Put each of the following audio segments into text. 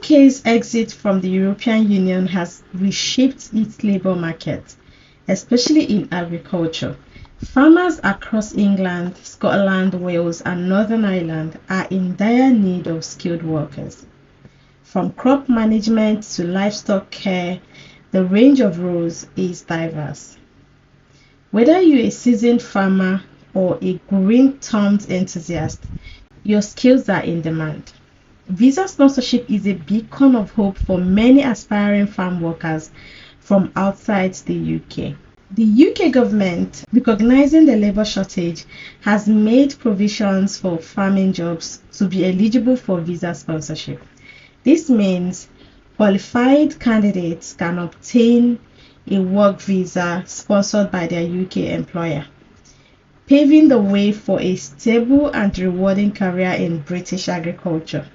UK's exit from the European Union has reshaped its labour market, especially in agriculture. Farmers across England, Scotland, Wales, and Northern Ireland are in dire need of skilled workers. From crop management to livestock care, the range of roles is diverse. Whether you're a seasoned farmer or a green-thumbed enthusiast, your skills are in demand. Visa sponsorship is a beacon of hope for many aspiring farm workers from outside the UK. The UK government, recognizing the labour shortage, has made provisions for farming jobs to be eligible for visa sponsorship. This means qualified candidates can obtain a work visa sponsored by their UK employer, paving the way for a stable and rewarding career in British agriculture.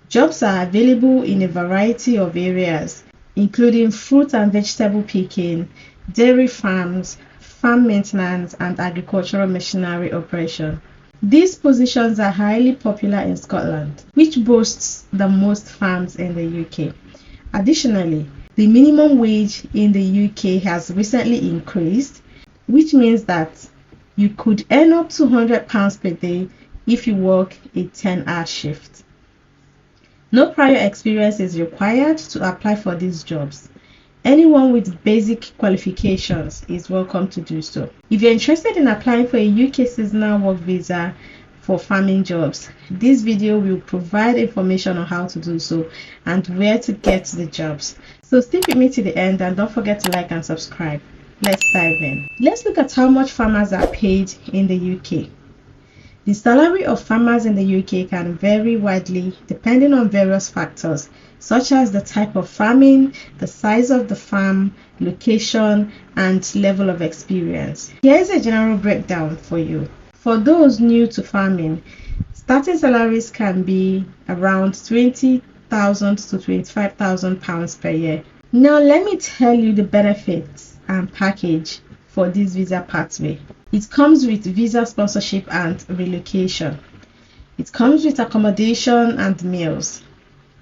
Jobs are available in a variety of areas, including fruit and vegetable picking, dairy farms, farm maintenance, and agricultural machinery operation. These positions are highly popular in Scotland, which boasts the most farms in the UK. Additionally, the minimum wage in the UK has recently increased, which means that you could earn up to £100 per day if you work a 10-hour shift. No prior experience is required to apply for these jobs. Anyone with basic qualifications is welcome to do so. If you're interested in applying for a UK seasonal work visa for farming jobs, this video will provide information on how to do so and where to get the jobs. So stick with me to the end and don't forget to like and subscribe. Let's dive in. Let's look at how much farmers are paid in the UK. The salary of farmers in the UK can vary widely depending on various factors, such as the type of farming, the size of the farm, location, and level of experience. Here is a general breakdown for you. For those new to farming, starting salaries can be around £20,000 to £25,000 per year. Now let me tell you the benefits and package for this visa pathway. It comes with visa sponsorship and relocation. It comes with accommodation and meals,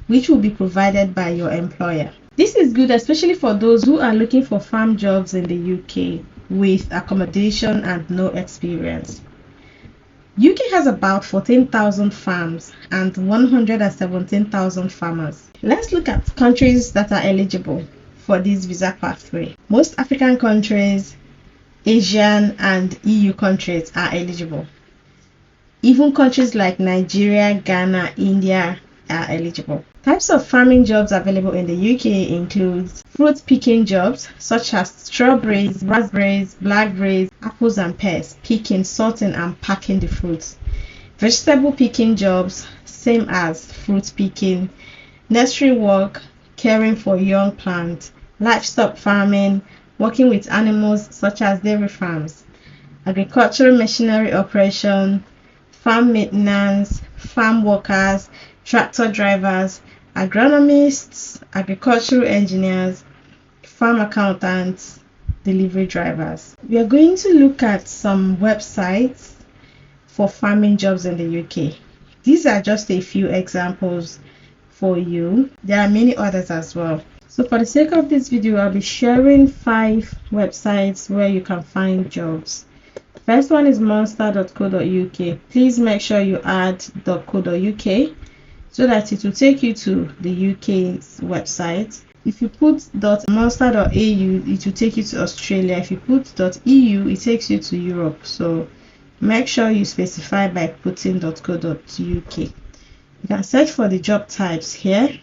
which will be provided by your employer. This is good especially for those who are looking for farm jobs in the UK with accommodation and no experience. UK has about 14,000 farms and 117,000 farmers. Let's look at countries that are eligible for this visa pathway. Most African countries, Asian and EU countries are eligible. Even countries like Nigeria, Ghana, India are eligible. Types of farming jobs available in the UK include fruit picking jobs such as strawberries, raspberries, blackberries, apples and pears, picking, sorting and packing the fruits. Vegetable picking jobs, same as fruit picking. Nursery work, caring for young plants. Livestock farming, working with animals such as dairy farms. Agricultural machinery operation, farm maintenance, farm workers, tractor drivers, agronomists, agricultural engineers, farm accountants, delivery drivers. We are going to look at some websites for farming jobs in the UK. These are just a few examples for you. There are many others as well. So for the sake of this video, I'll be sharing 5 websites where you can find jobs. First one is monster.co.uk. Please make sure you add .co.uk so that it will take you to the UK's website. If you put .monster.au, it will take you to Australia. If you put .eu, it takes you to Europe. So make sure you specify by putting .co.uk. You can search for the job types here,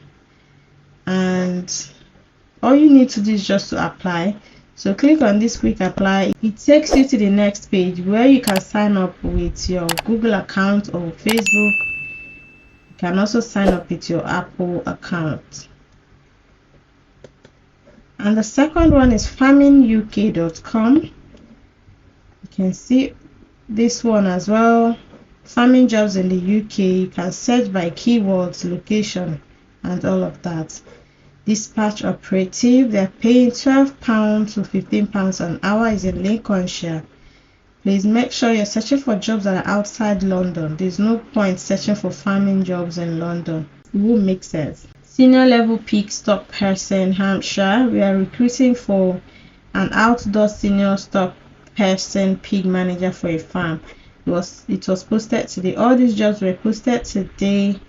and all you need to do is just to apply. So click on this quick apply. It takes you to the next page where you can sign up with your Google account or Facebook. You can also sign up with your Apple account. And the second one is farminguk.com. You can see this one as well. Farming jobs in the UK. You can search by keywords, location, and all of that. Dispatch operative, they're paying £12 to £15 an hour, is in Lincolnshire. Please make sure you're searching for jobs that are outside London. There's no point searching for farming jobs in London. It won't make sense. Senior level pig stock person, Hampshire. We are recruiting for an outdoor senior stock person pig manager for a farm. It was posted today. All these jobs were posted today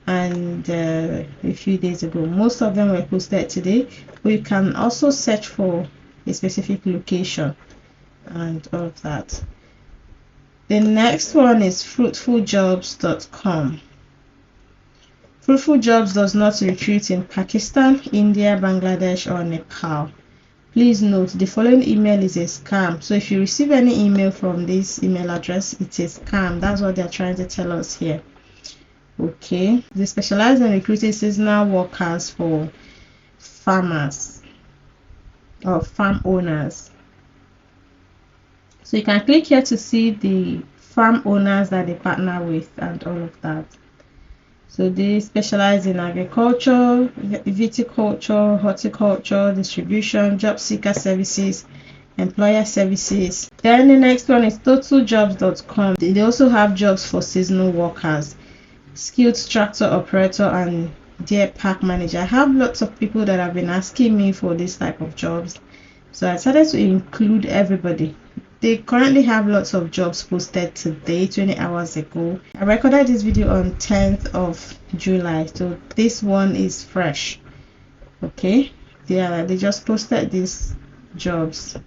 and a few days ago. Most of them were posted today. We can also search for a specific location and all of that. The next one is fruitfuljobs.com. Fruitful Jobs does not recruit in Pakistan, India, Bangladesh, or Nepal. Please note the following email is a scam. So if you receive any email from this email address, it's a scam. That's what they're trying to tell us here. Okay, they specialize in recruiting seasonal workers for farmers or farm owners. So you can click here to see the farm owners that they partner with and all of that. So they specialize in agriculture, viticulture, horticulture, distribution, job seeker services, employer services. Then the next one is totaljobs.com. They also have jobs for seasonal workers, skilled tractor operator, and deer park manager. I have lots of people that have been asking me for this type of jobs, so I decided to include everybody. They currently have lots of jobs posted today, 20 hours ago. I recorded this video on 10th of July, so this one is fresh. Okay, they just posted these jobs.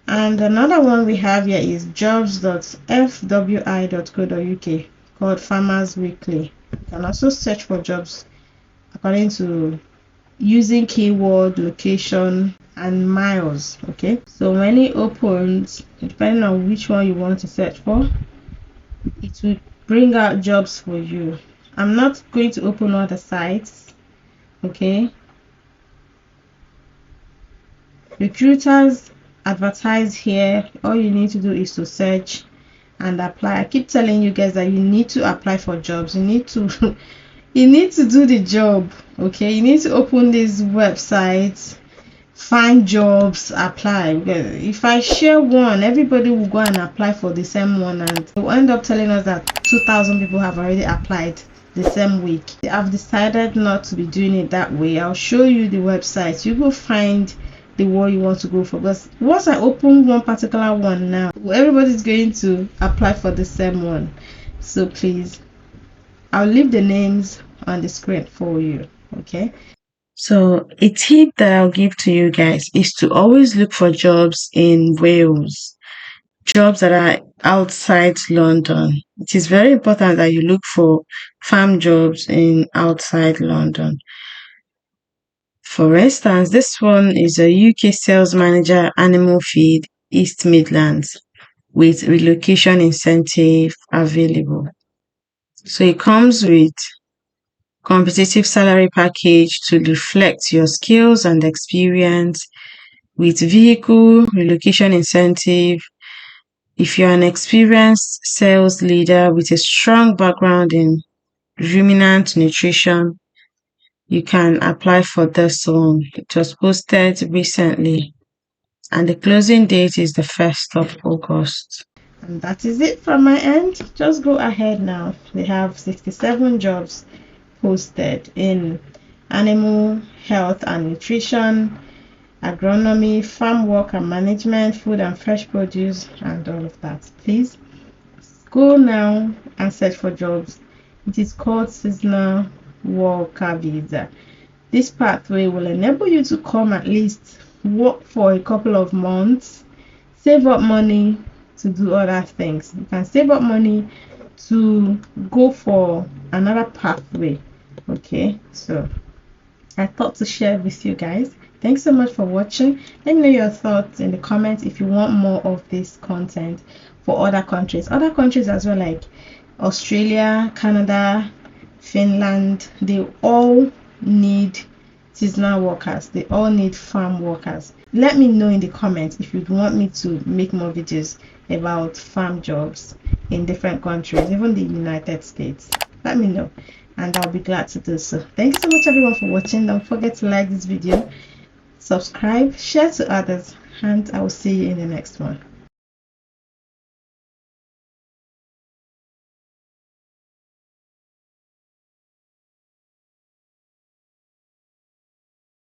And another one we have here is jobs.fwi.co.uk, called Farmers Weekly. You can also search for jobs according to using keyword, location, and miles. Okay, so when it opens, depending on which one you want to search for, it will bring out jobs for you. I'm not going to open all the sites. Okay, recruiters advertise here. All you need to do is to search and apply. I keep telling you guys that you need to apply for jobs. You need to you need to do the job. Okay, you need to open these websites, find jobs, apply. If I share one, everybody will go and apply for the same one, and they will end up telling us that 2,000 people have already applied the same week. I've decided not to be doing it that way. I'll show you the website. You go find the one you want to go for, because once I open one particular one now, everybody's going to apply for the same one. So please, I'll leave the names on the screen for you. Okay, so a tip that I'll give to you guys is to always look for jobs in Wales, jobs that are outside London. It is very important that you look for farm jobs in outside London. For instance, this one is a UK sales manager, animal feed, East Midlands, with relocation incentive available. So it comes with competitive salary package to reflect your skills and experience, with vehicle, relocation incentive. If you're an experienced sales leader with a strong background in ruminant nutrition, you can apply for this one. It was posted recently, and the closing date is the 1st of August. And that is it from my end. Just go ahead now. They have 67 jobs posted in animal health and nutrition, agronomy, farm work and management, food and fresh produce, and all of that. Please go now and search for jobs. It is called seasonal worker visa. This pathway will enable you to come at least work for a couple of months, save up money to do other things. You can save up money to go for another pathway. Okay, so I thought to share with you guys. Thanks so much for watching. Let me know your thoughts in the comments if you want more of this content for other countries as well, like Australia, Canada, Finland. They all need seasonal workers. They all need farm workers. Let me know in the comments if you want me to make more videos about farm jobs in different countries, even the United States. Let me know and I'll be glad to do so. Thank you so much everyone for watching. Don't forget to like this video, subscribe, share to others, and I will see you in the next one.